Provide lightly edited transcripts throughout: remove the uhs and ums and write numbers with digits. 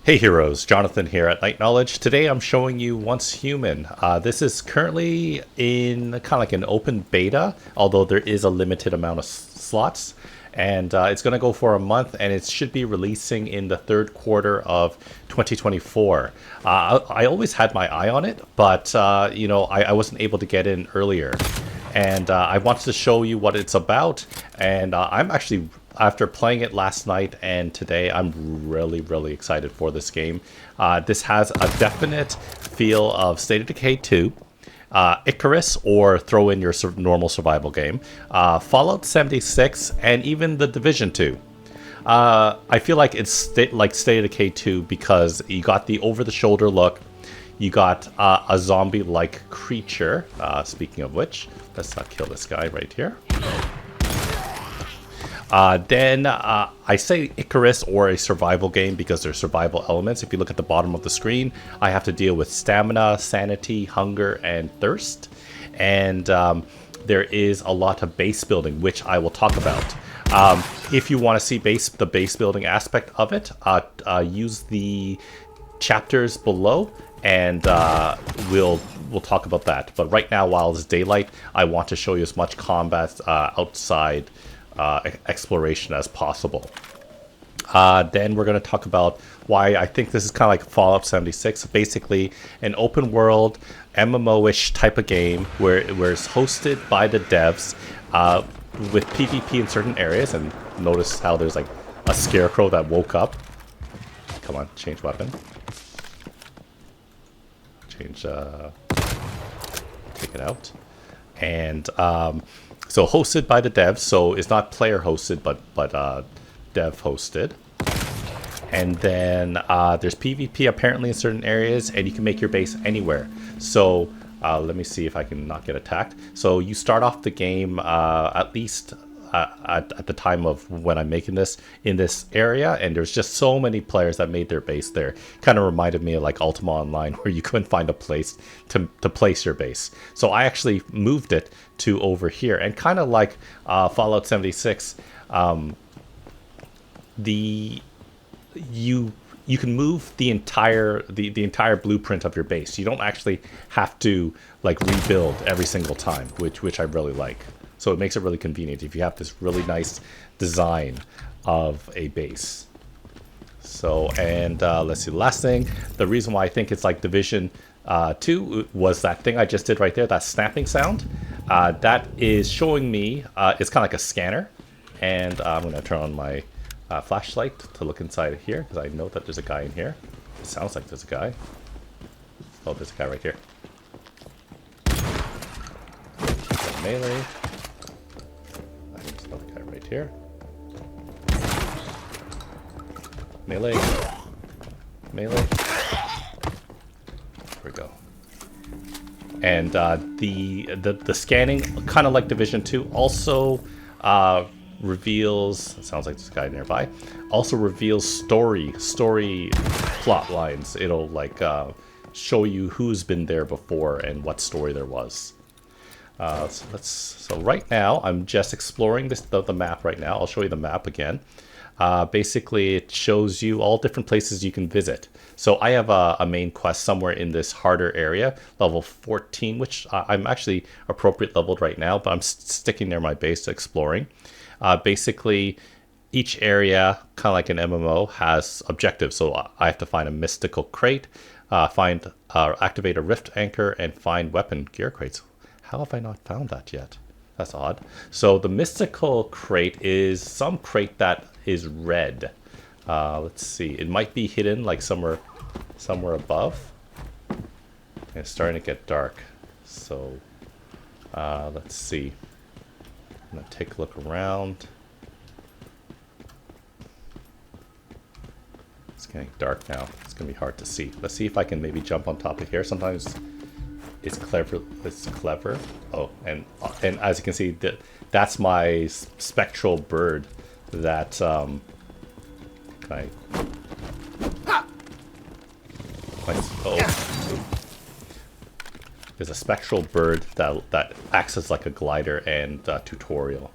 Hey heroes, Jonathan here at Night Knowledge. Today I'm showing you Once Human. This is currently in kind of like an open beta, although there is a limited amount of slots. And it's going to go for a month, and it should be releasing in the third quarter of 2024. I always had my eye on it, but I wasn't able to get in earlier. And I wanted to show you what it's about, and I'm actually, after playing it last night and today, I'm really excited for this game. This has a definite feel of State of Decay 2, Icarus, or throw in your normal survival game, Fallout 76, and even The Division 2. I feel like it's like State of Decay 2 because you got the over-the-shoulder look, you got a zombie-like creature. Speaking of which, let's not kill this guy right here. Then I say Icarus or a survival game because there's survival elements. If you look at the bottom of the screen, I have to deal with stamina, sanity, hunger, and thirst. And there is a lot of base building, which I will talk about. If you want to see the base building aspect of it, use the chapters below, and we'll talk about that. But right now, while it's daylight, I want to show you as much combat outside exploration as possible. Then we're going to talk about why I think this is kind of like Fallout 76, basically an open world MMO-ish type of game where it's hosted by the devs with PvP in certain areas. And notice how there's like a scarecrow that woke up. Come on, change weapon. Change, take it out. And so hosted by the devs, so it's not player hosted, but dev hosted. And then there's PvP apparently in certain areas, and you can make your base anywhere. So let me see if I can not get attacked. So you start off the game at least at the time of when I'm making this in this area, and there's just so many players that made their base there. Kind of reminded me of like Ultima Online, where you couldn't find a place to place your base. So I actually moved it to over here, and kind of like Fallout 76, you can move the entire blueprint of your base. You don't actually have to like rebuild every single time, which I really like. So it makes it really convenient if you have this really nice design of a base. So, and let's see, the last thing, the reason why I think it's like Division 2 was that thing I just did right there, that snapping sound. That is showing me, it's kind of like a scanner. And I'm going to turn on my flashlight to look inside of here, because I know that there's a guy in here. It sounds like there's a guy. Oh, there's a guy right here. Melee. There's another guy right here. Melee. Melee. There we go. And the scanning, kind of like Division 2, also reveals, it sounds like there's a guy nearby, also reveals story plot lines. It'll like show you who's been there before and what story there was. So right now I'm just exploring the map right now. I'll show you the map again. Basically it shows you all different places you can visit. So I have a main quest somewhere in this harder area, level 14, which I'm actually appropriate leveled right now, but I'm sticking near my base exploring. Basically each area, kind of like an MMO, has objectives. So I have to find a mystical crate, activate a rift anchor, and find weapon gear crates. How have I not found that yet? That's odd. So the mystical crate is some crate that is red. Let's see. It might be hidden like somewhere above. And it's starting to get dark. So let's see. I'm going to take a look around. It's getting dark now. It's going to be hard to see. Let's see if I can maybe jump on top of here. Sometimes it's clever. Oh, and as you can see, that's my spectral bird. That there's a spectral bird that acts as like a glider and tutorial.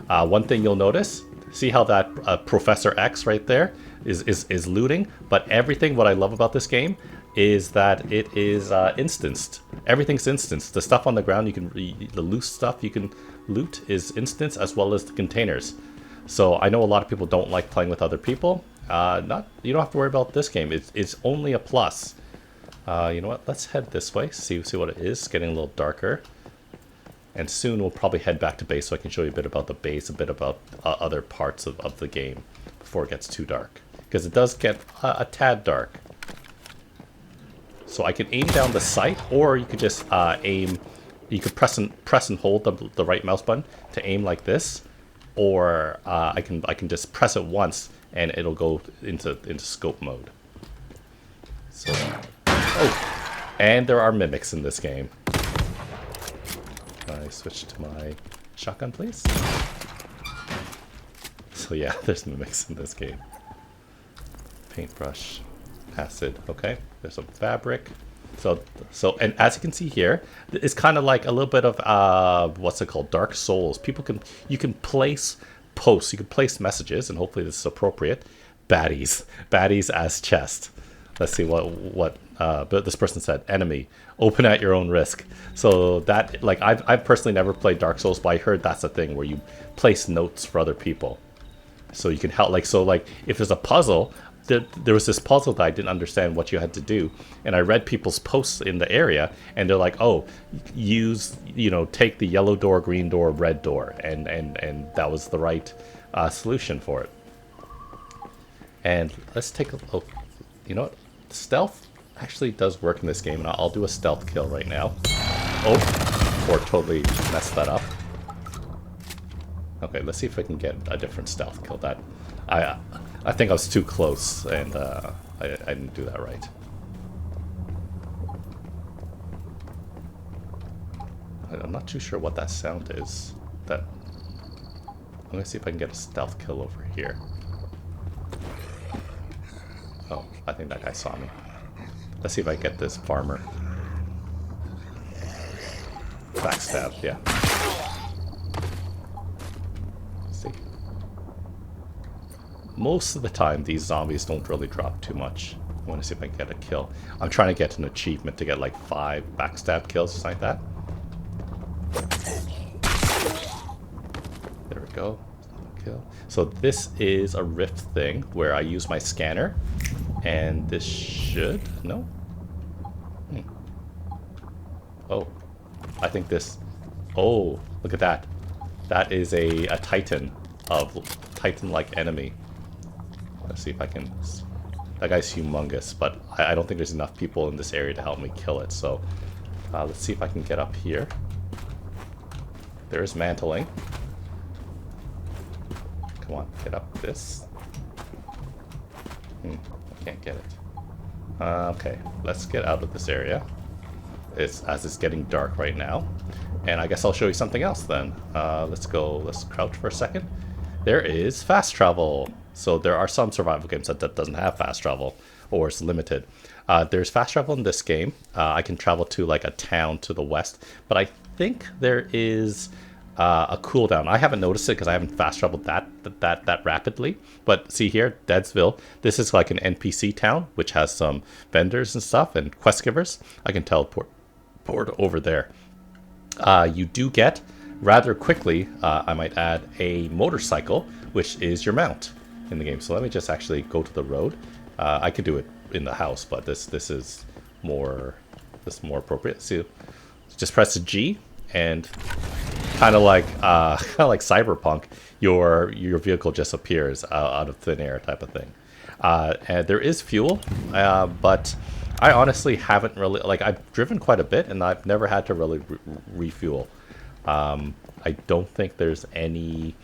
One thing you'll notice, see how that Professor X right there, is looting. But everything, what I love about this game is that it is instanced. Everything's instanced. The stuff on the ground, the loose stuff you can loot is instanced, as well as the containers. So I know a lot of people don't like playing with other people. You don't have to worry about this game. It's only a plus. You know what? Let's head this way. See what it is. It's getting a little darker. And soon we'll probably head back to base so I can show you a bit about the base, a bit about other parts of the game before it gets too dark. Because it does get a tad dark. So I can aim down the sight, or you could just aim. You could press and hold the right mouse button to aim like this, or I can just press it once and it'll go into scope mode. So, and there are mimics in this game. Can I switch to my shotgun, please? So yeah, there's mimics in this game. Paintbrush, acid. Okay, there's some fabric. So and as you can see here, it's kind of like a little bit of what's it called? Dark Souls. You can place posts, you can place messages, and hopefully this is appropriate. Baddies as chest. Let's see what this person said. Enemy, open at your own risk. So that, like, I've personally never played Dark Souls, but I heard that's a thing where you place notes for other people, so you can help. Like, so like if there's a puzzle. There was this puzzle that I didn't understand what you had to do, and I read people's posts in the area, and they're like, "Oh, take the yellow door, green door, red door," and that was the right solution for it. And let's take a look. You know what? Stealth actually does work in this game, and I'll do a stealth kill right now. Oh, or totally messed that up. Okay, let's see if I can get a different stealth kill. That I think I was too close, and I didn't do that right. I'm not too sure what that sound is. I'm gonna see if I can get a stealth kill over here. Oh, I think that guy saw me. Let's see if I get this farmer. Backstab, yeah. Most of the time, these zombies don't really drop too much. I want to see if I can get a kill. I'm trying to get an achievement to get like 5 backstab kills, just like that. There we go. Kill. So this is a rift thing where I use my scanner, and this should Oh, I think this. Oh, look at that. That is a Titan-like enemy. Let's see if I can. That guy's humongous, but I don't think there's enough people in this area to help me kill it. So let's see if I can get up here. There's mantling. Come on, get up this. I can't get it. Okay, let's get out of this area. As it's getting dark right now. And I guess I'll show you something else then. Let's crouch for a second. There is fast travel. So there are some survival games that doesn't have fast travel, or it's limited. There's fast travel in this game. I can travel to like a town to the west, but I think there is a cooldown. I haven't noticed it because I haven't fast traveled that rapidly. But see here, Deadsville. This is like an NPC town, which has some vendors and stuff and quest givers. I can teleport over there. You do get rather quickly, I might add, a motorcycle, which is your mount in the game. So let me just actually go to the road. I could do it in the house, but this is more appropriate. So just press the G, and kind of like Cyberpunk, your vehicle just appears out of thin air type of thing. And there is fuel, but I honestly haven't really, like, I've driven quite a bit and I've never had to really refuel. I don't think there's any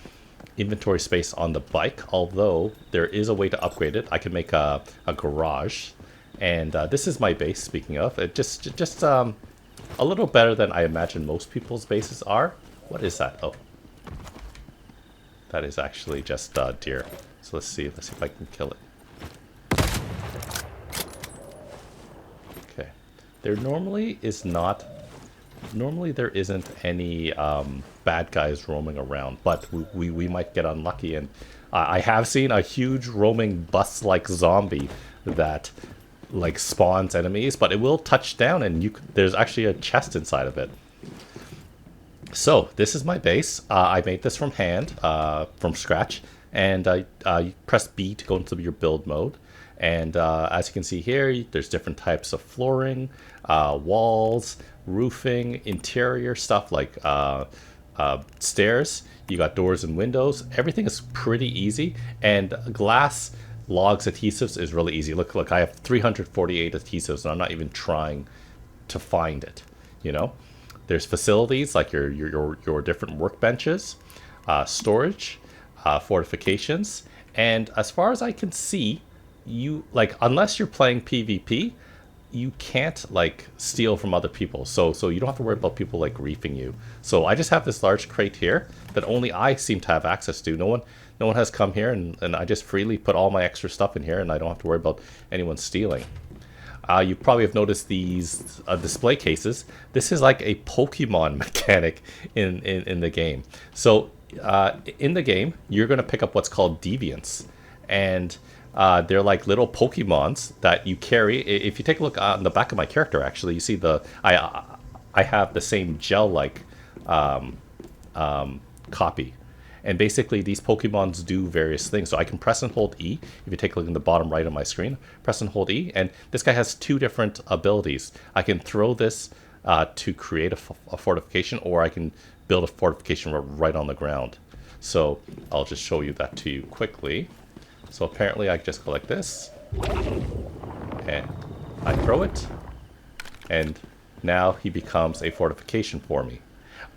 inventory space on the bike, although there is a way to upgrade it. I can make a garage, and this is my base, speaking of. It just a little better than I imagine most people's bases are. What is that? Oh. That is actually just deer. So let's see if I can kill it. Okay. There normally there isn't any bad guys roaming around, but we might get unlucky and I have seen a huge roaming bus-like zombie that like spawns enemies, but it will touch down, and there's actually a chest inside of it. So this is my base. I made this from hand, from scratch, and you press B to go into your build mode. And as you can see here, there's different types of flooring, walls, roofing, interior stuff like stairs. You got doors and windows. Everything is pretty easy, and glass, logs, adhesives is really easy. Look, I have 348 adhesives, and I'm not even trying to find it. You know, there's facilities like your different workbenches, storage, fortifications, and as far as I can see, you like unless you're playing PvP, you can't like steal from other people. So you don't have to worry about people like griefing you. So I just have this large crate here that only I seem to have access to. No one has come here, and I just freely put all my extra stuff in here, and I don't have to worry about anyone stealing. You probably have noticed these display cases. This is like a Pokemon mechanic in the game. So in the game, you're going to pick up what's called deviants, and they're like little Pokemons that you carry. If you take a look on the back of my character, actually, you see I have the same gel-like copy. And basically, these Pokemons do various things. So I can press and hold E. If you take a look in the bottom right of my screen, press and hold E. And this guy has two different abilities. I can throw this to create a fortification, or I can build a fortification right on the ground. So I'll just show you that to you quickly. So apparently I just go like this, and I throw it, and now he becomes a fortification for me.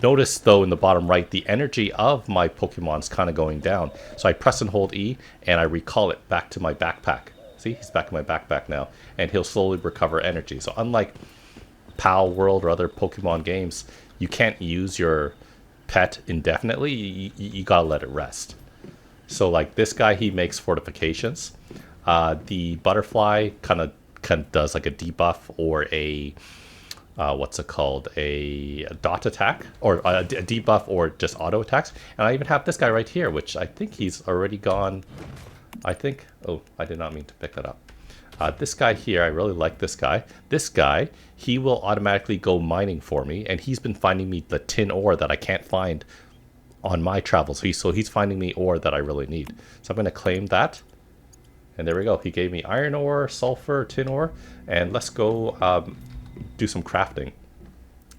Notice though in the bottom right, the energy of my Pokemon's kind of going down. So I press and hold E, and I recall it back to my backpack. See, he's back in my backpack now, and he'll slowly recover energy. So unlike Pal World or other Pokemon games, you can't use your pet indefinitely. You gotta let it rest. So like this guy, he makes fortifications. The butterfly kind of does like a debuff or a what's it called, a dot attack, or a debuff, or just auto attacks. And I even have this guy right here, which I think he's already gone. I think, oh, I did not mean to pick that up. This guy here, I really like this guy. This guy, he will automatically go mining for me, and he's been finding me the tin ore that I can't find on my travels. So he's finding me ore that I really need. So I'm going to claim that. And there we go. He gave me iron ore, sulfur, tin ore. And let's go do some crafting.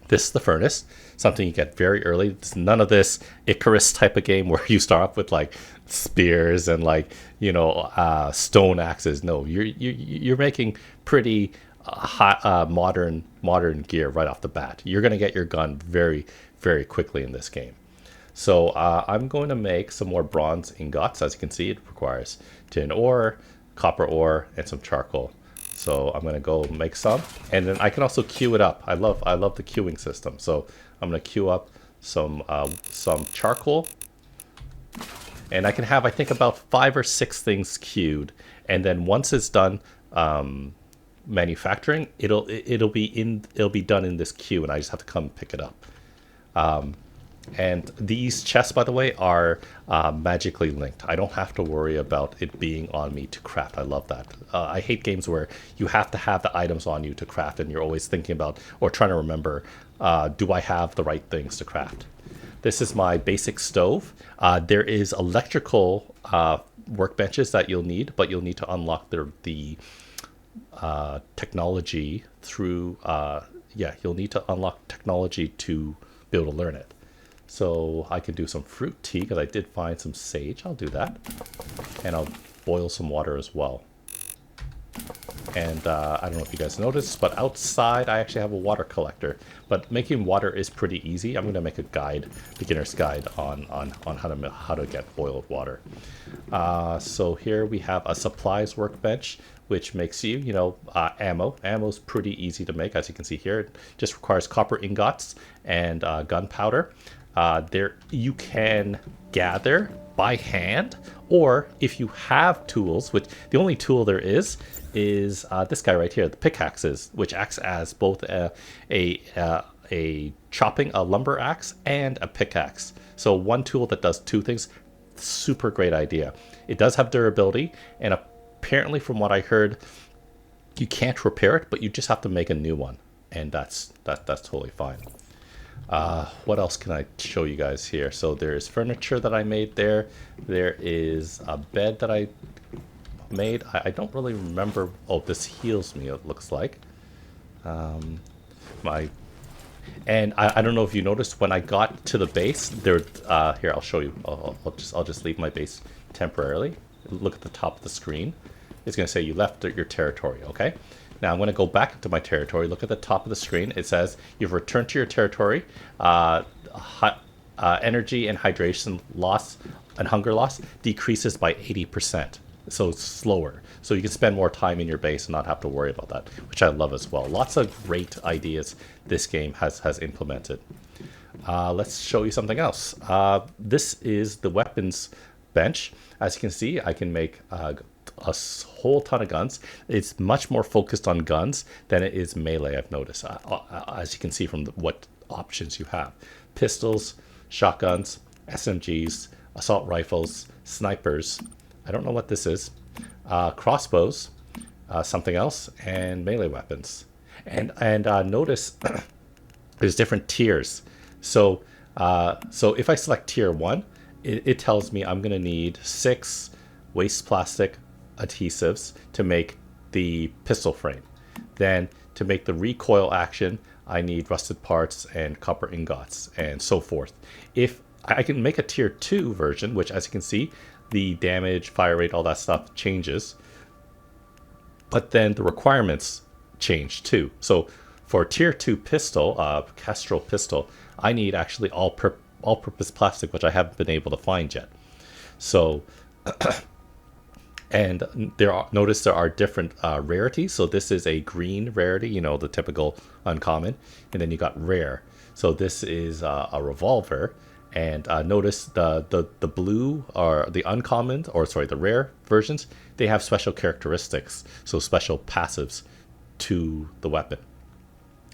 This is the furnace. Something you get very early. It's none of this Icarus type of game where you start off with like spears and like, you know, stone axes. No, you're making pretty modern gear right off the bat. You're going to get your gun very, very quickly in this game. So I'm going to make some more bronze ingots. As you can see, it requires tin ore, copper ore, and some charcoal. So I'm going to go make some, and then I can also queue it up. I love the queuing system. So I'm going to queue up some charcoal, and I can have, I think, about 5 or 6 things queued. And then once it's done manufacturing, it'll be done in this queue, and I just have to come pick it up. And these chests, by the way, are magically linked. I don't have to worry about it being on me to craft. I love that. I hate games where you have to have the items on you to craft, and you're always thinking about or trying to remember, do I have the right things to craft? This is my basic stove. There is electrical workbenches that you'll need, but you'll need to unlock the technology through... you'll need to unlock technology to be able to learn it. So I could do some fruit tea, because I did find some sage. I'll do that. And I'll boil some water as well. And I don't know if you guys noticed, but outside I actually have a water collector. But making water is pretty easy. I'm going to make a guide, beginner's guide on how to get boiled water. So here we have a supplies workbench, which makes you, ammo. Ammo's pretty easy to make, as you can see here. It just requires copper ingots and gunpowder. There you can gather by hand, or if you have tools, which the only tool there is this guy right here, the pickaxes, which acts as both a lumber axe and a pickaxe. So one tool that does two things. super great idea. It does have durability, and apparently from what I heard, you can't repair it, but you just have to make a new one, and that's totally fine. What else can I show you guys here? So there's furniture that I made there. There is a bed that I made. I don't really remember. Oh, this heals me, it looks like. I don't know if you noticed when I got to the base there. Here, I'll show you. I'll just leave my base temporarily. Look at the top of the screen. It's going to say you left your territory. Okay. Now I'm going to go back into my territory. Look at the top of the screen. It says you've returned to your territory. Energy and hydration loss and hunger loss decreases by 80%. So it's slower. So you can spend more time in your base and not have to worry about that, which I love as well. Lots of great ideas this game has implemented. Let's show you something else. This is the weapons bench. As you can see, I can make a whole ton of guns. It's much more focused on guns than it is melee, I've noticed. As you can see from what options you have. Pistols, shotguns, SMGs, assault rifles, snipers. I don't know what this is. Crossbows, something else, and melee weapons. And notice there's different tiers. So if I select tier 1, it tells me I'm going to need 6 waste plastic adhesives to make the pistol frame. Then to make the recoil action, I need rusted parts and copper ingots and so forth. If I can make a tier 2 version, which as you can see, the damage, fire rate, all that stuff changes. But then the requirements change too. So for tier 2 pistol, Kestrel pistol, I need actually all-purpose plastic, which I haven't been able to find yet. So, and notice there are different rarities. So this is a green rarity, you know, the typical uncommon. And then you got rare. So this is a revolver. And notice the blue or the uncommon, or sorry, the rare versions, they have special characteristics, so special passives to the weapon.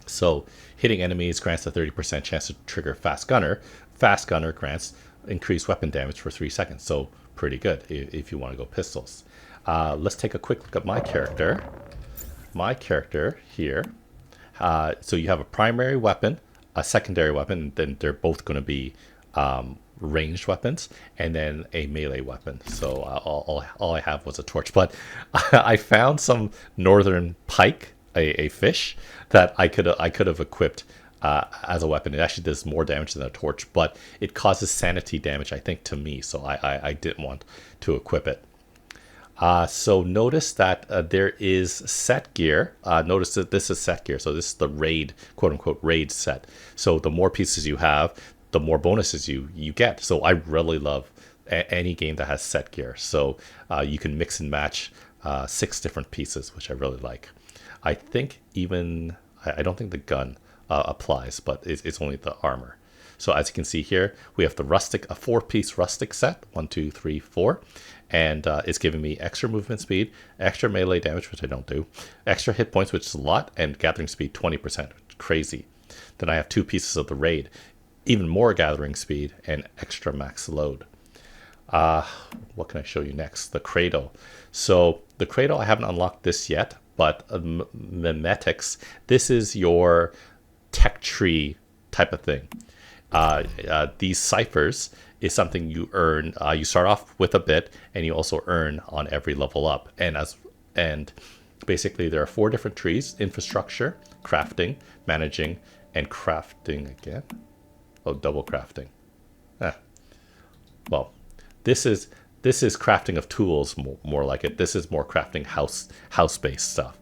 So hitting enemies grants a 30% chance to trigger fast gunner. Fast gunner grants increased weapon damage for 3 seconds, so pretty good if you want to go pistols. Let's take a quick look at my character. My character here. So you have a primary weapon, a secondary weapon, and then they're both going to be ranged weapons, and then a melee weapon. So all I have was a torch, but I found some northern pike, a fish that I could have equipped as a weapon. It actually does more damage than a torch, but it causes sanity damage, I think, to me, so I didn't want to equip it. So notice that there is set gear. Notice that this is set gear, so this is the raid, quote-unquote raid set. So the more pieces you have, the more bonuses you get. So I really love any game that has set gear. So you can mix and match 6 different pieces, which I really like. I think even, I don't think the gun applies, but it's only the armor. So as you can see here, we have the rustic, a 4-piece rustic set, 1, 2, 3, 4. And it's giving me extra movement speed, extra melee damage, which I don't do, extra hit points, which is a lot, and gathering speed 20%, crazy. Then I have 2 pieces of the raid, even more gathering speed, and extra max load. What can I show you next? The cradle. So the cradle, I haven't unlocked this yet, but memetics, this is your tech tree type of thing. These ciphers is something you earn. You start off with a bit, and you also earn on every level up. And basically there are 4 different trees: infrastructure, crafting, managing, and crafting again. Oh, double crafting. Well, this is crafting of tools, more like it. This is more crafting house-based stuff.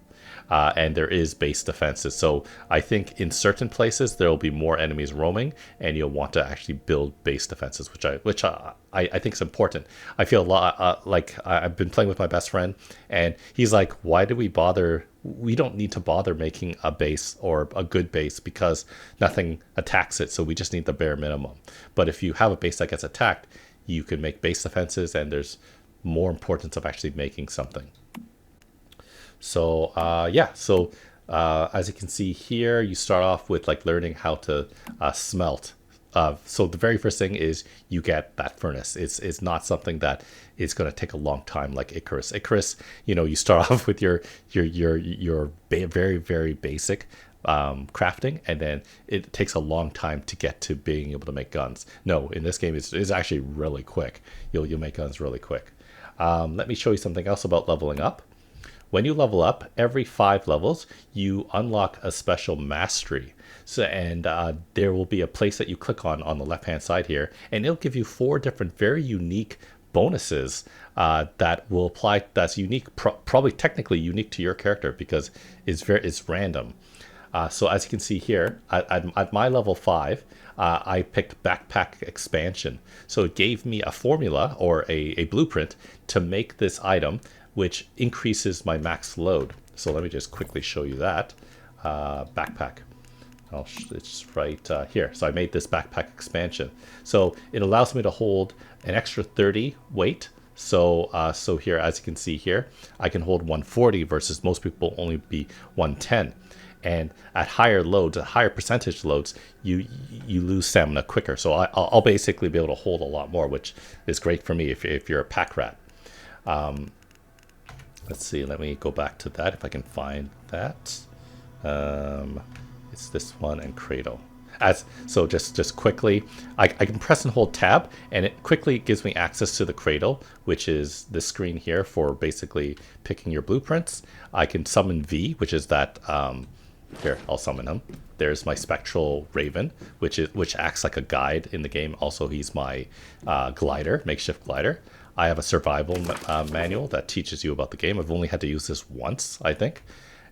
And there is base defenses. So I think in certain places there will be more enemies roaming, and you'll want to actually build base defenses, which I think is important. I feel a lot like I've been playing with my best friend, and he's like, "Why do we bother? We don't need to bother making a base or a good base because nothing attacks it. So we just need the bare minimum. But if you have a base that gets attacked, you can make base defenses, and there's more importance of actually making something." So as you can see here, you start off with like learning how to smelt So the very first thing is you get that furnace. It's not something that is going to take a long time like Icarus. Icarus, you start off with your very, very basic crafting, and then it takes a long time to get to being able to make guns. No, in this game, it's actually really quick. You'll make guns really quick. Let me show you something else about leveling up. When you level up, every 5 levels, you unlock a special mastery. So, and there will be a place that you click on the left-hand side here, and it'll give you 4 different very unique bonuses that will apply. That's unique, probably technically unique to your character because it's random. So as you can see here, at my level 5, I picked Backpack Expansion. So it gave me a formula or a blueprint to make this item, which increases my max load. So let me just quickly show you that. Backpack. It's right here. So I made this Backpack Expansion. So it allows me to hold an extra 30 weight. So so here, as you can see here, I can hold 140 versus most people only be 110. And at higher loads, at higher percentage loads, you lose stamina quicker. So I'll basically be able to hold a lot more, which is great for me if you're a pack rat. Let's see, let me go back to that if I can find that. It's this one and Cradle. So just quickly, I can press and hold tab, and it quickly gives me access to the Cradle, which is this screen here for basically picking your blueprints. I can summon V, which is that, here, I'll summon him. There's my Spectral Raven, which acts like a guide in the game. Also, he's my glider, makeshift glider. I have a survival manual that teaches you about the game. I've only had to use this once, I think.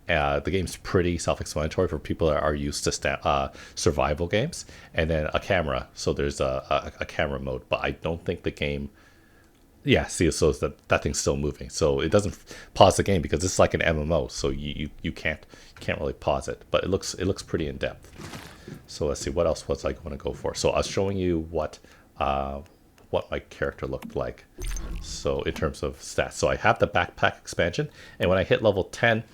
The game's pretty self-explanatory for people that are used to survival games. And then a camera. So there's a camera mode, but I don't think the game... Yeah, see, so that thing's still moving. So it doesn't pause the game because it's like an MMO. So you can't really pause it. But it looks pretty in depth. So let's see, what else was I going to go for? So I was showing you what my character looked like. So in terms of stats, so I have the Backpack Expansion, and when I hit level 10,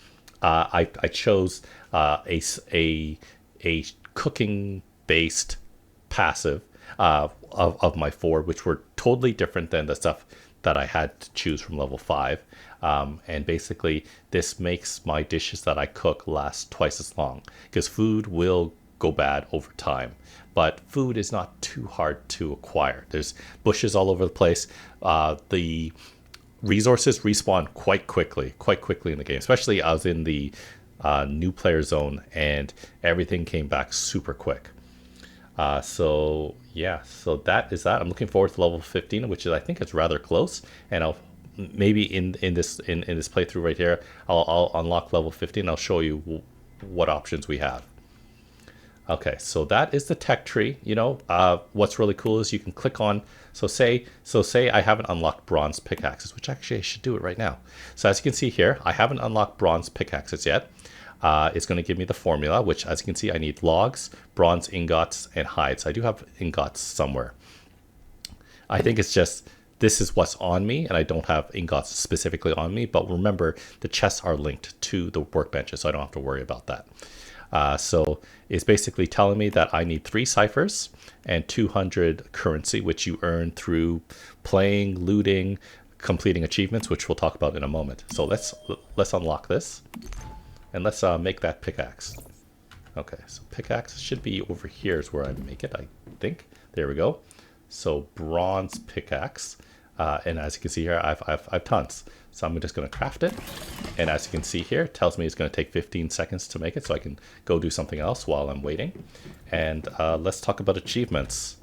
I chose a cooking based passive of my 4, which were totally different than the stuff that I had to choose from level 5. And basically, this makes my dishes that I cook last twice as long, because food will go bad over time. But food is not too hard to acquire. There's bushes all over the place. The resources respawn quite quickly in the game. Especially I was in the new player zone, and everything came back super quick. So yeah, so that is that. I'm looking forward to level 15, which is, I think, is rather close. And I'll maybe in this playthrough right here, I'll unlock level 15. I'll show you what options we have. Okay, so that is the tech tree. What's really cool is you can click on, so say I haven't unlocked bronze pickaxes, which actually I should do it right now. So as you can see here, I haven't unlocked bronze pickaxes yet. It's going to give me the formula, which, as you can see, I need logs, bronze ingots, and hides. I do have ingots somewhere. I think it's just, this is what's on me, and I don't have ingots specifically on me, but remember, the chests are linked to the workbenches, so I don't have to worry about that. So it's basically telling me that I need 3 ciphers and 200 currency, which you earn through playing, looting, completing achievements, which we'll talk about in a moment. So let's unlock this, and let's make that pickaxe. Okay, so pickaxe should be over here is where I make it, I think. There we go. So bronze pickaxe, and as you can see here, I've tons. So I'm just going to craft it, and as you can see here, it tells me it's going to take 15 seconds to make it, so I can go do something else while I'm waiting. And let's talk about achievements.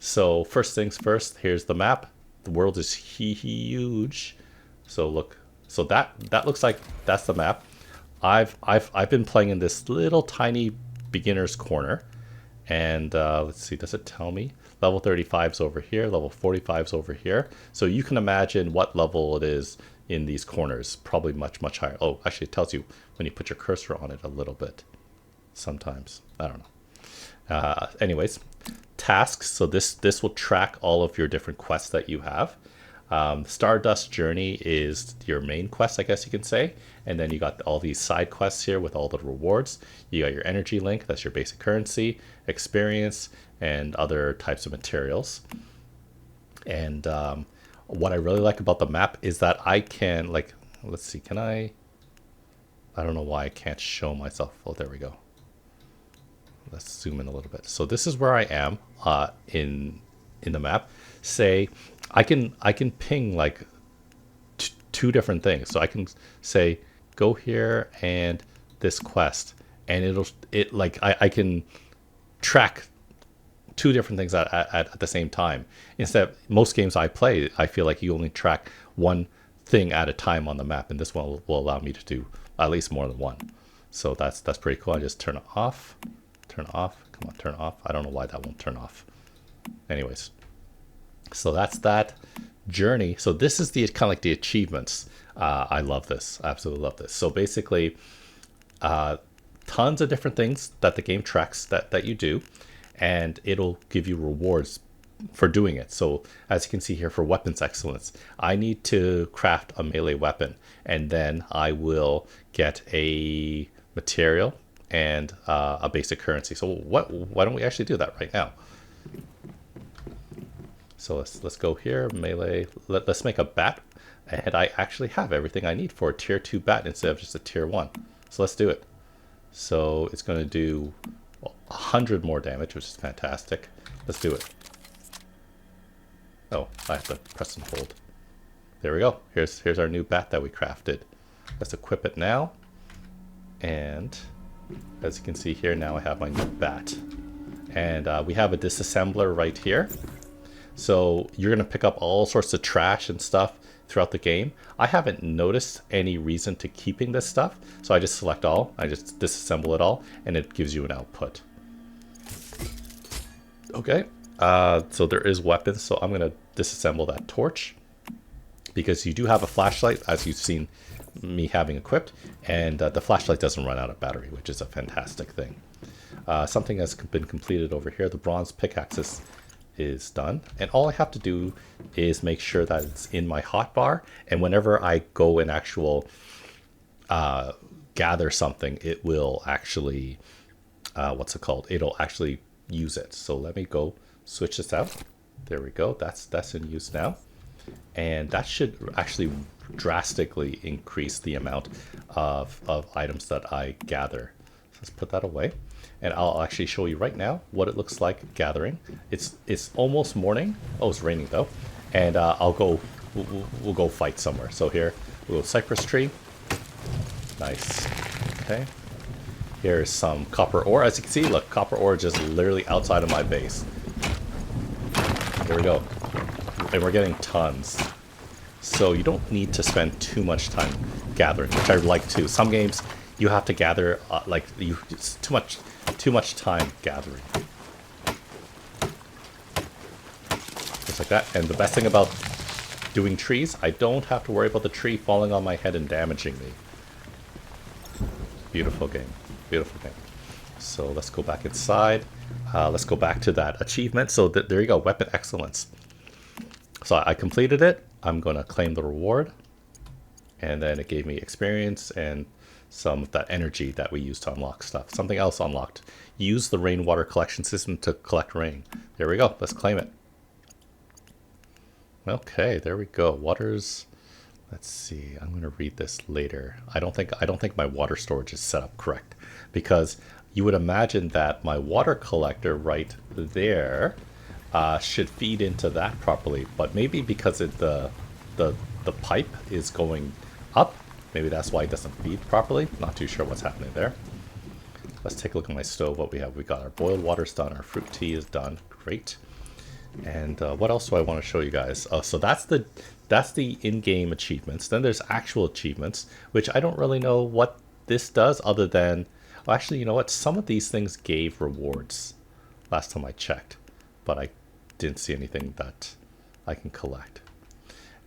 So first things first, here's the map. The world is huge. So look, so that looks like that's the map. I've been playing in this little tiny beginner's corner, and let's see, does it tell me? Level 35 is over here, level 45 is over here. So you can imagine what level it is in these corners, probably much higher. Oh, actually it tells you when you put your cursor on it a little bit sometimes. I don't know. Anyways, tasks. So this will track all of your different quests that you have. Stardust Journey is your main quest, I guess you can say. And then you got all these side quests here with all the rewards. You got your energy link, that's your basic currency, experience, and other types of materials. And what I really like about the map is that I can, like, let's see, can I don't know why I can't show myself. Oh, there we go. Let's zoom in a little bit. So this is where I am in the map. Say I can ping like two different things. So I can say go here and this quest, and I can track two different things at the same time. Instead of most games I play, I feel like you only track one thing at a time on the map, and this one will allow me to do at least more than one. So that's pretty cool. I just turn it off. Turn it off. Come on, turn it off. I don't know why that won't turn off. Anyways, so that's that journey. So this is the kind of like the achievements. I love this. I absolutely love this. So basically, tons of different things that the game tracks that you do, and it'll give you rewards for doing it. So as you can see here, for weapons excellence, I need to craft a melee weapon, and then I will get a material and a basic currency. So why don't we actually do that right now? So let's go here, melee. Let's make a bat, and I actually have everything I need for a tier 2 bat instead of just a tier 1. So let's do it. So it's going to do 100 more damage, which is fantastic. Let's do it. Oh, I have to press and hold. There we go. Here's our new bat that we crafted. Let's equip it now. And as you can see here, now I have my new bat. And we have a disassembler right here. So you're going to pick up all sorts of trash and stuff throughout the game. I haven't noticed any reason to keeping this stuff. So I just select all. I just disassemble it all, and it gives you an output. Okay. So there is weapons, so I'm going to disassemble that torch, because you do have a flashlight, as you've seen me having equipped, and the flashlight doesn't run out of battery, which is a fantastic thing. Something has been completed over here. The bronze pickaxe is done, and all I have to do is make sure that it's in my hotbar, and whenever I go and gather something, it will actually it'll actually use it. So let me go switch this out. There we go. That's in use now, and that should actually drastically increase the amount of items that I gather. So let's put that away, and I'll actually show you right now what it looks like gathering. It's almost morning. Oh, it's raining though, and we'll go fight somewhere. So here we'll go cypress tree. Nice. Okay. Here's some copper ore. As you can see, look, copper ore just literally outside of my base. There we go. And we're getting tons. So you don't need to spend too much time gathering, which I like too. Some games you have to gather it's too much time gathering. Just like that. And the best thing about doing trees, I don't have to worry about the tree falling on my head and damaging me. Beautiful game. Beautiful game. So let's go back inside. Let's go back to that achievement. So there you go, weapon excellence. So I completed it. I'm going to claim the reward. And then it gave me experience and some of that energy that we used to unlock stuff. Something else unlocked. Use the rainwater collection system to collect rain. There we go. Let's claim it. Okay, there we go. Waters. Let's see. I'm going to read this later. I don't think my water storage is set up correct, because you would imagine that my water collector right there should feed into that properly, but maybe because the pipe is going up, maybe that's why it doesn't feed properly. Not too sure what's happening there. Let's take a look at my stove. What we have? We got our boiled water's done. Our fruit tea is done. Great. And what else do I want to show you guys? So that's the in-game achievements. Then there's actual achievements, which I don't really know what this does other than... Well, actually, you know what? Some of these things gave rewards last time I checked, but I didn't see anything that I can collect.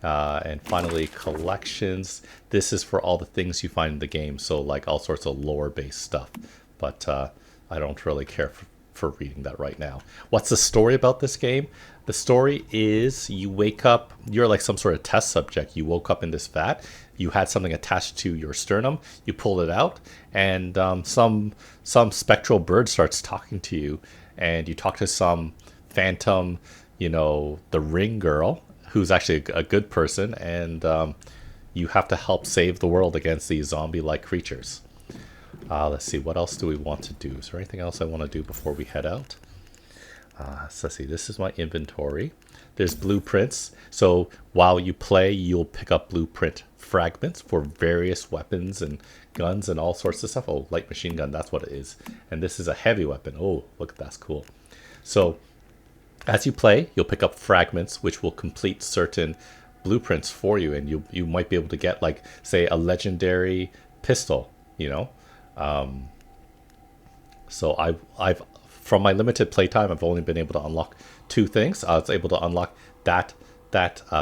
And finally, collections. This is for all the things you find in the game, so like all sorts of lore-based stuff. But I don't really care for reading that right now. What's the story about this game? The story is you wake up, you're like some sort of test subject. You woke up in this vat, you had something attached to your sternum, you pulled it out, and some spectral bird starts talking to you, and you talk to some phantom, you know, the ring girl, who's actually a good person, and you have to help save the world against these zombie-like creatures. Let's see, what else do we want to do? Is there anything else I want to do before we head out? So let's see, this is my inventory. There's blueprints. So while you play, you'll pick up blueprint fragments for various weapons and guns and all sorts of stuff. Oh, light machine gun, that's what it is. And this is a heavy weapon. Oh, look, that's cool. So as you play, you'll pick up fragments which will complete certain blueprints for you, and you might be able to get, like, say, a legendary pistol, you know. So I've from my limited playtime, I've only been able to unlock 2 things. I was able to unlock that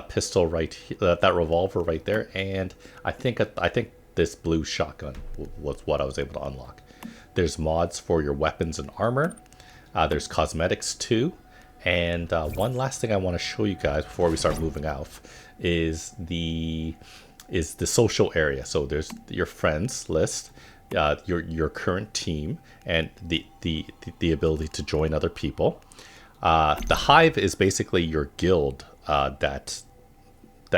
pistol right here, that revolver right there, and I think this blue shotgun was what I was able to unlock. There's mods for your weapons and armor. There's cosmetics too, and one last thing I want to show you guys before we start moving off is the social area. So there's your friends list, your current team, and the ability to join other people. The hive is basically your guild that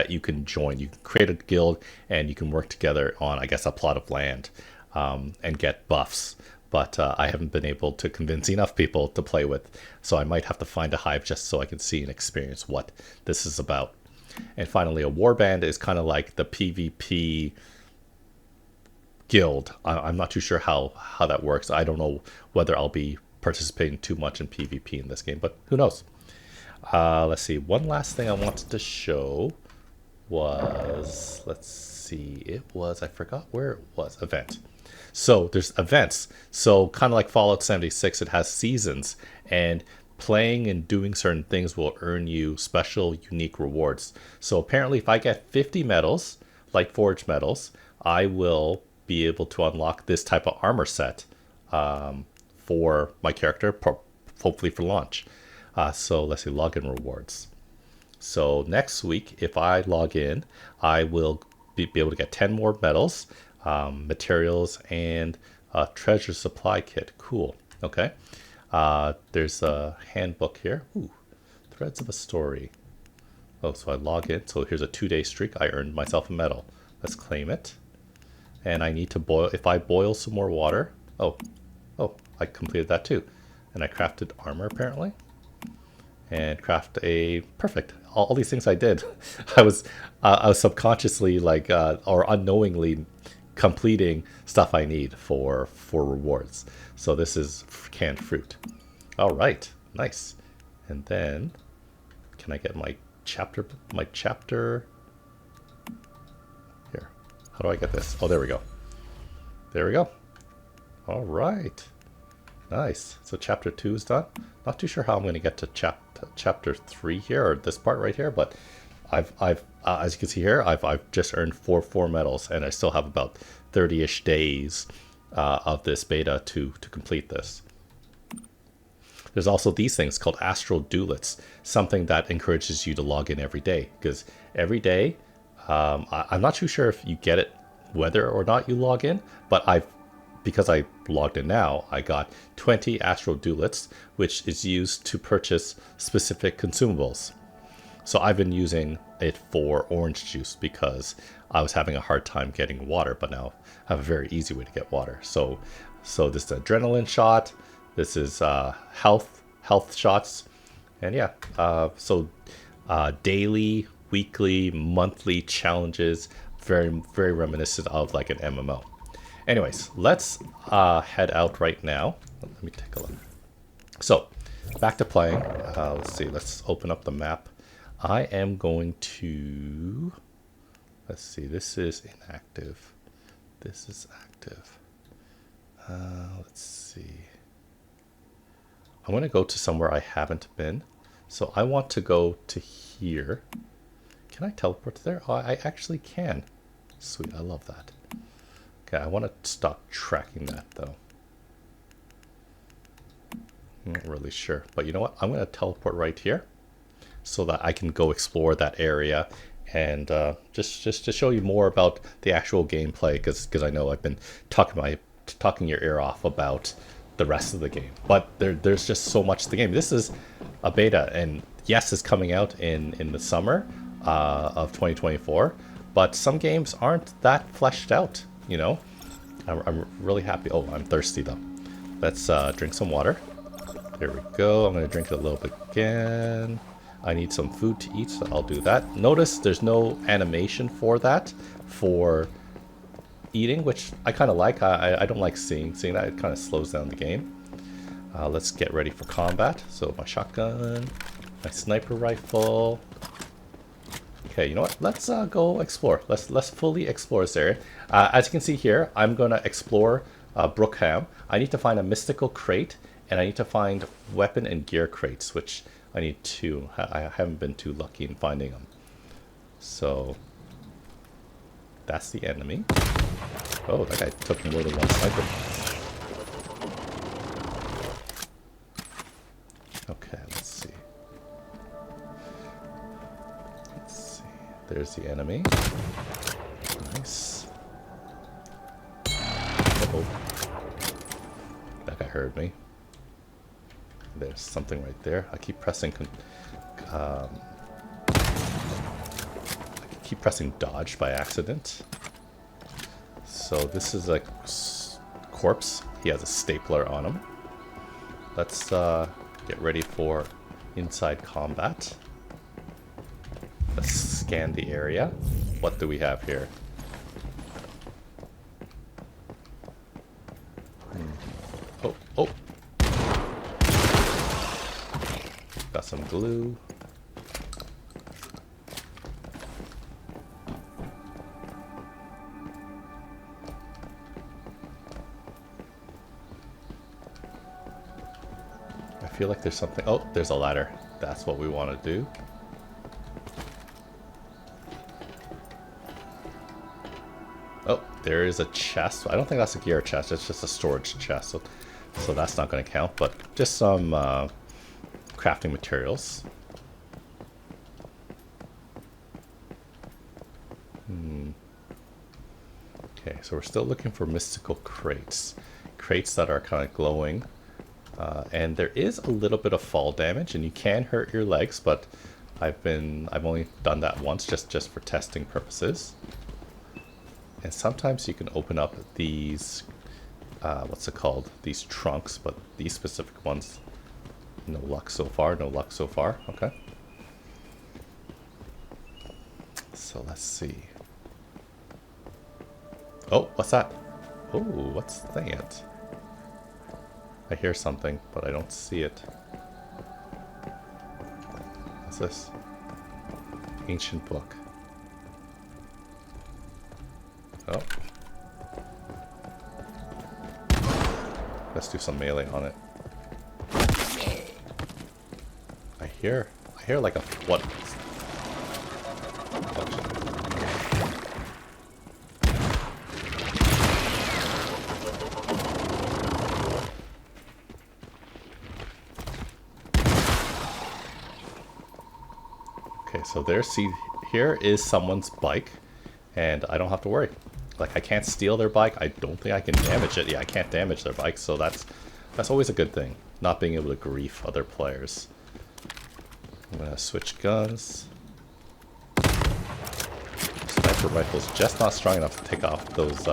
you can join. You can create a guild and you can work together on, I guess, a plot of land, and get buffs. But I haven't been able to convince enough people to play with, so I might have to find a hive just so I can see and experience what this is about. And finally, a warband is kind of like the PvP guild. I'm not too sure how that works. I don't know whether I'll be participating too much in PvP in this game, but who knows. Let's see. One last thing I wanted to show was, let's see, it was, I forgot where it was, event. So there's events. So kind of like Fallout 76, it has seasons, and playing and doing certain things will earn you special, unique rewards. So apparently if I get 50 medals, like Forge medals, I will be able to unlock this type of armor set for my character, hopefully for launch. So let's see, login rewards. So next week, if I log in, I will be able to get 10 more medals, materials, and a treasure supply kit. Cool. Okay. There's a handbook here. Ooh, threads of a story. Oh, so I log in. So here's a 2-day streak. I earned myself a medal. Let's claim it. And I need to boil. If I boil some more water. Oh, I completed that too. And I crafted armor apparently. And craft a perfect. All these things I did. I was subconsciously, like, or unknowingly completing stuff I need for rewards. So this is canned fruit. All right, nice. And then, can I get my chapter? Here. How do I get this? Oh, there we go. There we go. All right. Nice. So chapter 2 is done. Not too sure how I'm going to get to chapter 3 here, or this part right here, but I've as you can see here, I've just earned 4 medals, and I still have about 30-ish days of this beta to complete this. There's also these things called astral duelets, something that encourages you to log in every day, because every day, I'm not too sure if you get it whether or not you log in, but because I logged in now, I got 20 astral duelets, which is used to purchase specific consumables. So I've been using it for orange juice because I was having a hard time getting water, but now I have a very easy way to get water. So this is adrenaline shot, this is health shots, and yeah, daily, weekly, monthly challenges, very, very reminiscent of like an MMO. Anyways, let's head out right now. Let me take a look. So, back to playing. Let's see, let's open up the map. I am going to... Let's see, this is inactive. This is active. Let's see. I'm going to go to somewhere I haven't been. So I want to go to here. Can I teleport to there? Oh, I actually can. Sweet, I love that. Okay, I want to stop tracking that though. I'm not really sure. But you know what? I'm going to teleport right here so that I can go explore that area and just to show you more about the actual gameplay, because I know I've been talking your ear off about the rest of the game, but there's just so much to the game. This is a beta, and yes, it's coming out in the summer of 2024, but some games aren't that fleshed out, you know. I'm really happy. Oh, I'm thirsty though. Let's drink some water. There we go. I'm going to drink it a little bit again. I need some food to eat, so I'll do that. Notice there's no animation for that, for eating, which I kind of like. I don't like seeing that. It kind of slows down the game. Let's get ready for combat. So my shotgun, my sniper rifle. Okay, you know what? Let's go explore. Let's fully explore this area. As you can see here, I'm going to explore Brookham. I need to find a mystical crate, and I need to find weapon and gear crates, which I need to. I haven't been too lucky in finding them. So that's the enemy. Oh, that guy took more than one sniper. Okay, let's see. There's the enemy. Nice. Uh-oh. That guy heard me. There's something right there. I keep pressing dodge by accident. So this is a corpse. He has a stapler on him. Let's get ready for inside combat. Let's scan the area. What do we have here? Oh. Got some glue. I feel like there's something. Oh, there's a ladder. That's what we want to do. Oh, there is a chest. I don't think that's a gear chest. It's just a storage chest. So that's not going to count. But just some crafting materials. Okay, so we're still looking for mystical crates. Crates that are kind of glowing. And there is a little bit of fall damage, and you can hurt your legs, but I've only done that once just for testing purposes. And sometimes you can open up these, what's it called? These trunks, but these specific ones, no luck so far, no luck so far. Okay. So let's see. Oh, what's that? Oh, what's that? I hear something, but I don't see it. What's this? Ancient book. Oh. Let's do some melee on it. I hear like a what? Okay, so here is someone's bike, and I don't have to worry. Like, I can't steal their bike. I don't think I can damage it. Yeah, I can't damage their bike, so that's always a good thing. Not being able to grief other players. I'm gonna switch guns. Sniper rifle's just not strong enough to take off those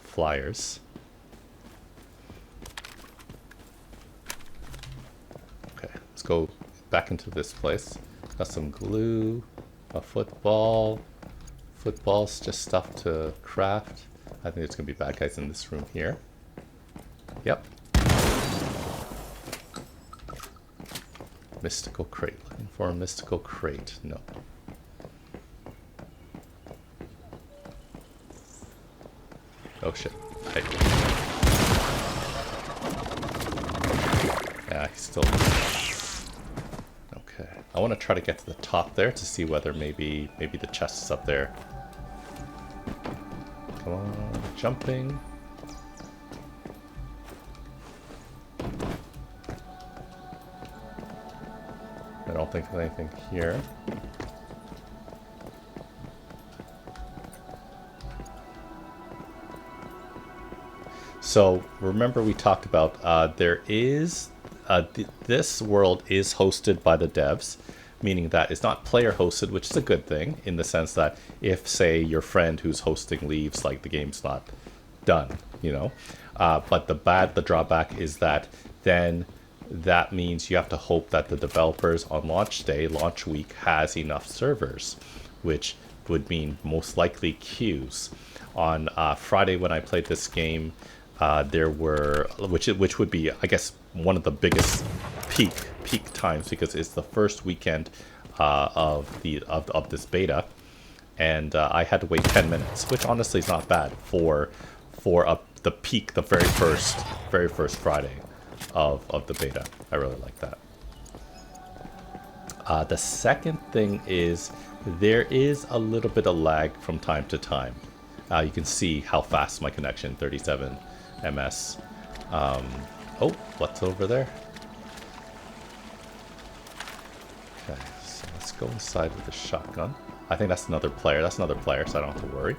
flyers. Okay, let's go back into this place. Got some glue, a football. Football's just stuff to craft. I think there's gonna be bad guys in this room here. Yep. Mystical crate. Looking for a mystical crate. No. Oh shit. Hey. Yeah, he's still... Okay. I want to try to get to the top there to see whether maybe the chest is up there. Come on, jumping. don't think there's anything here. So remember we talked about there is this world is hosted by the devs, meaning that it's not player hosted, which is a good thing in the sense that if, say, your friend who's hosting leaves, like the game's not done, you know. But the drawback is that then that means you have to hope that the developers on launch day, launch week, has enough servers, which would mean most likely queues. On Friday when I played this game, there were, which would be, I guess, one of the biggest peak times because it's the first weekend of this beta, and I had to wait 10 minutes, which honestly is not bad for the peak, the very first Friday of the beta. I really like that. The second thing is there is a little bit of lag from time to time. You can see how fast my connection, 37 ms. Oh, what's over there? Okay, so let's go inside with the shotgun. I think that's another player. So I don't have to worry.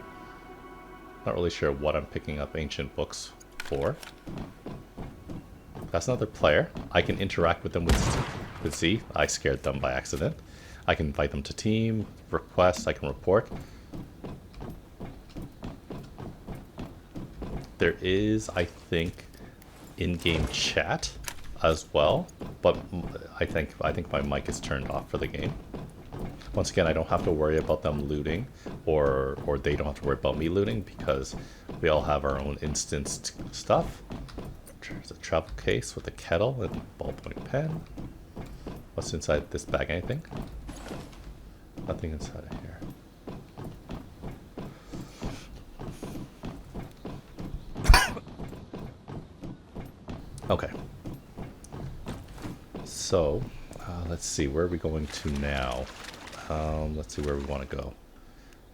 Not really sure what I'm picking up ancient books for. That's another player. I can interact with them with Z. I scared them by accident. I can invite them to team, request, I can report. There is, I think, in-game chat as well, but I think my mic is turned off for the game. Once again, I don't have to worry about them looting, or they don't have to worry about me looting because we all have our own instanced stuff. There's a travel case with a kettle and ballpoint pen. What's inside this bag? Anything? Nothing inside of here. Okay. So, let's see. Where are we going to now? Let's see where we want to go.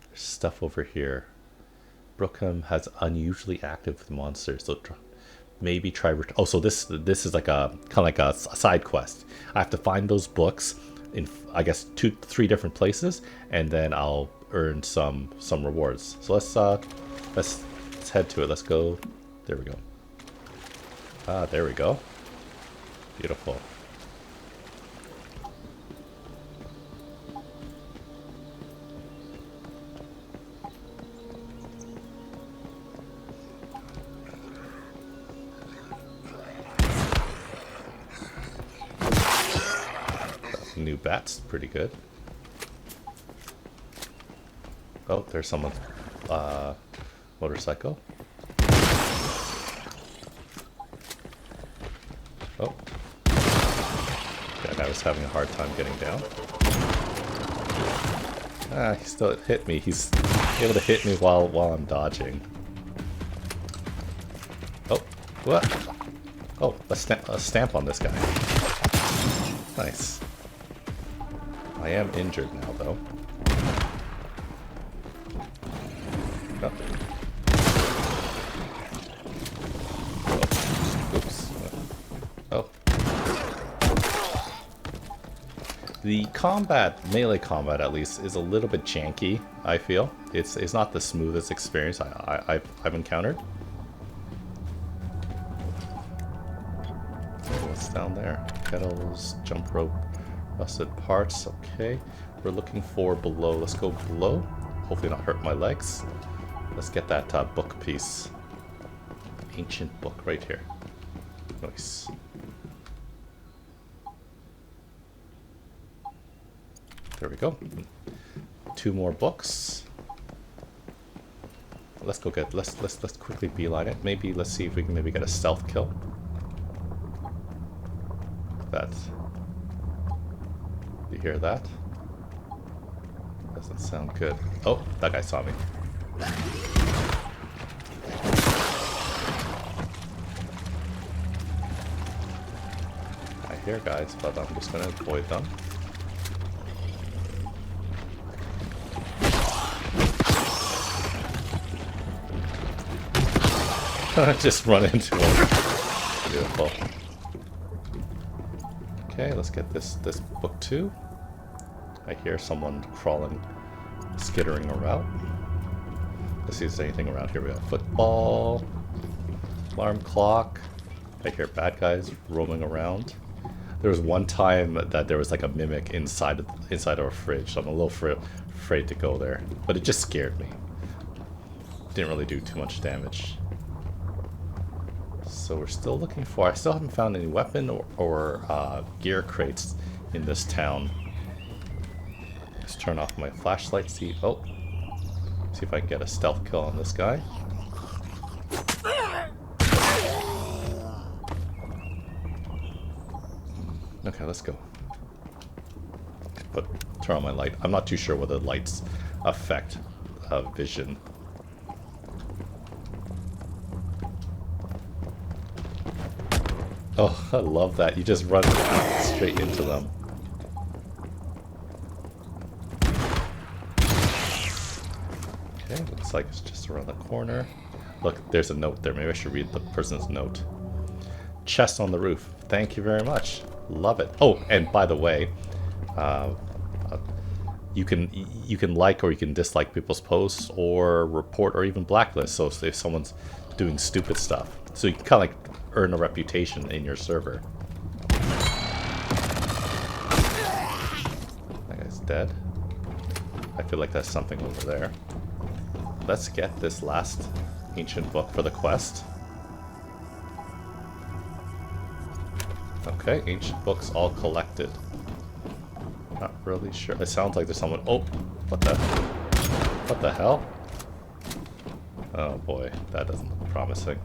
There's stuff over here. Brookham has unusually active monsters. So maybe try. Oh, so this is like a kind of like a side quest. I have to find those books in, I guess, 2-3 different places, and then I'll earn some rewards. So let's head to it. Let's go. There we go. There we go. Beautiful. New bats, pretty good. Oh, there's someone's motorcycle. Oh. That guy was having a hard time getting down. He still hit me. He's able to hit me while I'm dodging. Oh, what? Oh, a stamp on this guy. Nice. I am injured now, though. Oh. Oops. Oh. The combat, melee combat at least, is a little bit janky, I feel. It's not the smoothest experience I've encountered. What's down there? Kettles, jump rope, rusted parts, okay. We're looking for below. Let's go below. Hopefully not hurt my legs. Let's get that book piece. Ancient book right here. Nice. There we go. 2 more books. Let's go get. Let's quickly beeline it. Maybe let's see if we can maybe get a stealth kill. That. You hear that? Doesn't sound good. Oh, that guy saw me. I hear guys, but I'm just gonna avoid them. Just run into him. Beautiful. Okay, let's get this book too. I hear someone crawling, skittering around. Let's see if there's anything around here. We got football, alarm clock. I hear bad guys roaming around. There was one time that there was like a mimic inside of a fridge, so I'm a little afraid to go there. But it just scared me. Didn't really do too much damage. So we're still looking for... I still haven't found any weapon or gear crates in this town. Let's turn off my flashlight, see... Oh! See if I can get a stealth kill on this guy. Okay, let's go. Turn on my light. I'm not too sure whether lights affect vision. Oh, I love that. You just run straight into them. Okay, looks like it's just around the corner. Look, there's a note there. Maybe I should read the person's note. Chest on the roof. Thank you very much. Love it. Oh, and by the way, you can like or you can dislike people's posts or report or even blacklist. So if someone's doing stupid stuff, so you can kind of like earn a reputation in your server. That guy's dead. I feel like that's something over there. Let's get this last ancient book for the quest. Okay, ancient books all collected. Not really sure. It sounds like there's someone... Oh! What the hell? Oh boy, that doesn't look promising.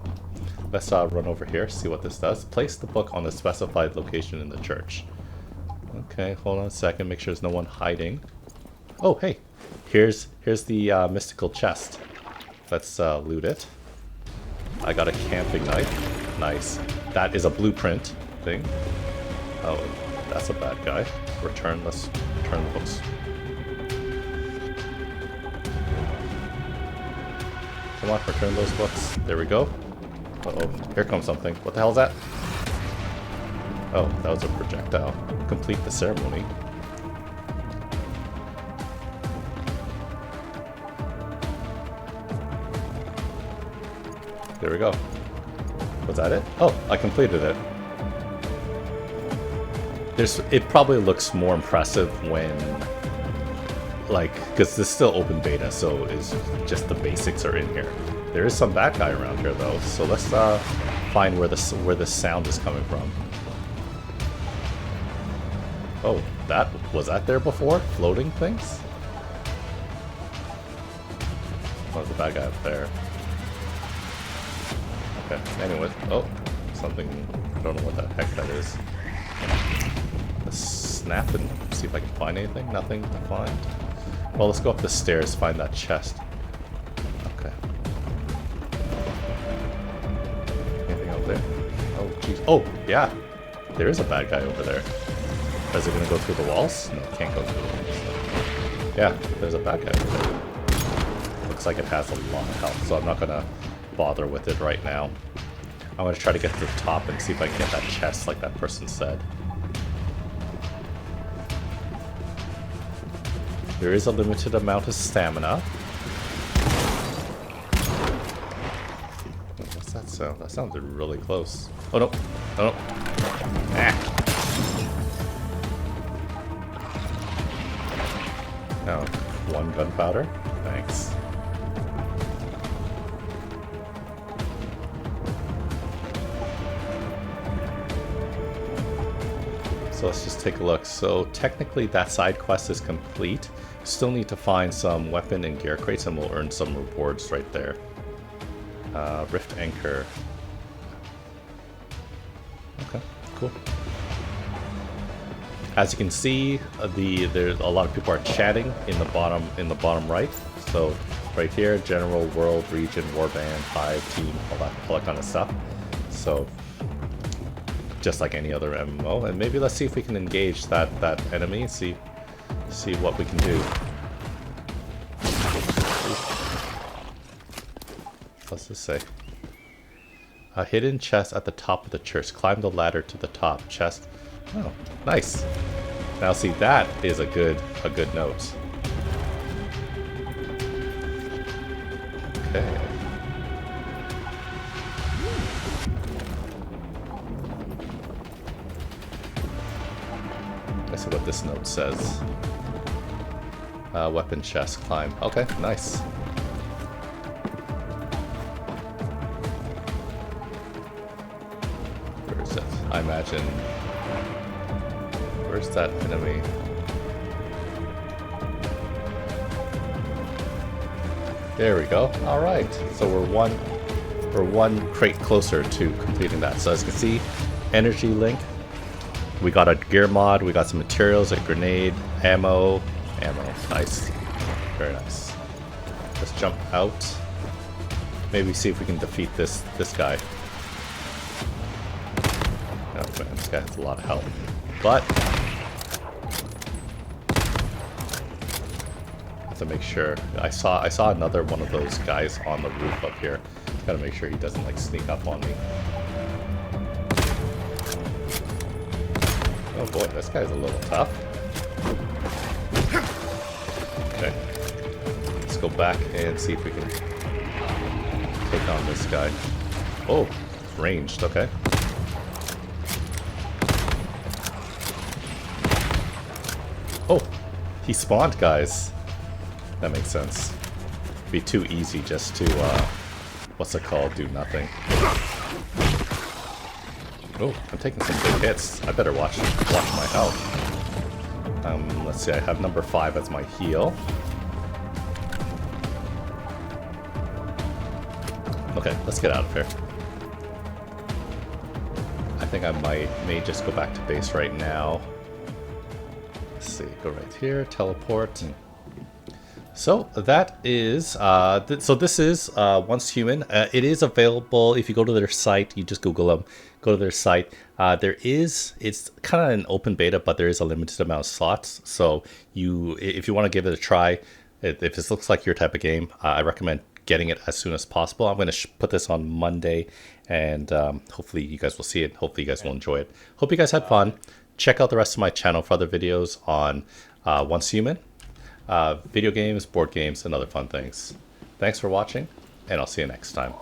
Let's run over here, see what this does. Place the book on the specified location in the church. Okay, hold on a second, make sure there's no one hiding. Oh, hey! Here's the mystical chest. Let's loot it. I got a camping knife. Nice. That is a blueprint thing. Oh, that's a bad guy. Return, let's return the books. Come on, return those books. There we go. Uh-oh, here comes something. What the hell is that? Oh, that was a projectile. Complete the ceremony. There we go. Was that it? Oh, I completed it. It probably looks more impressive when, like, because this is still open beta, so it's just the basics are in here. There is some bad guy around here though, so let's find where the sound is coming from. Oh, was that there before? Floating things? Oh, there's a bad guy up there. Okay, anyway, oh, something, I don't know what the heck that is. Let's snap and see if I can find anything. Nothing to find. Well, let's go up the stairs, find that chest. Okay. Anything out there? Oh, jeez. Oh, yeah. There is a bad guy over there. Is it going to go through the walls? No, it can't go through the walls. Yeah, there's a bad guy over there. Looks like it has a lot of health, so I'm not going to bother with it right now. I'm going to try to get to the top and see if I can get that chest like that person said. There is a limited amount of stamina. What's that sound? That sounded really close. Oh no! Oh no! Ah. Oh, one gunpowder. Thanks. So let's just take a look. So technically that side quest is complete. Still need to find some weapon and gear crates and we'll earn some rewards right there. Rift Anchor. Okay, cool. As you can see, there's a lot of people are chatting in the bottom right. So right here, general, world, region, warband, hive, team, all that kind of stuff. So just like any other MMO, and maybe let's see if we can engage that enemy. See what we can do. What's this say? A hidden chest at the top of the church. Climb the ladder to the top. Chest. Oh, nice. Now see, that is a good note. Okay. Let's see what this note says. Weapon chest, climb. Okay, nice. Where is it? I imagine... Where's that enemy? There we go. Alright. So we're one crate closer to completing that. So as you can see, energy link. We got a gear mod, we got some materials, a grenade, ammo. Nice. Very nice. Let's jump out. Maybe see if we can defeat this guy. Oh man, this guy has a lot of health. But I have to make sure. I saw another one of those guys on the roof up here. Gotta make sure he doesn't like sneak up on me. Oh boy, this guy's a little tough. Okay. Let's go back and see if we can take on this guy. Oh, ranged, okay. Oh, he spawned, guys. That makes sense. Be too easy just to, what's it called? Do nothing. Oh, I'm taking some big hits. I better watch my health. Let's see, I have number 5 as my heal. Okay, let's get out of here. I think I may just go back to base right now. Let's see, go right here, teleport. So that is, so this is OnceHuman. It is available if you go to their site. You just Google them, go to their site. It's kind of an open beta, but there is a limited amount of slots. So if you want to give it a try, if this looks like your type of game, I recommend getting it as soon as possible. I'm going to put this on Monday, and hopefully you guys will see it. Hopefully you guys will enjoy it. Hope you guys had fun. Check out the rest of my channel for other videos on OnceHuman. Video games, board games, and other fun things. Thanks for watching, and I'll see you next time.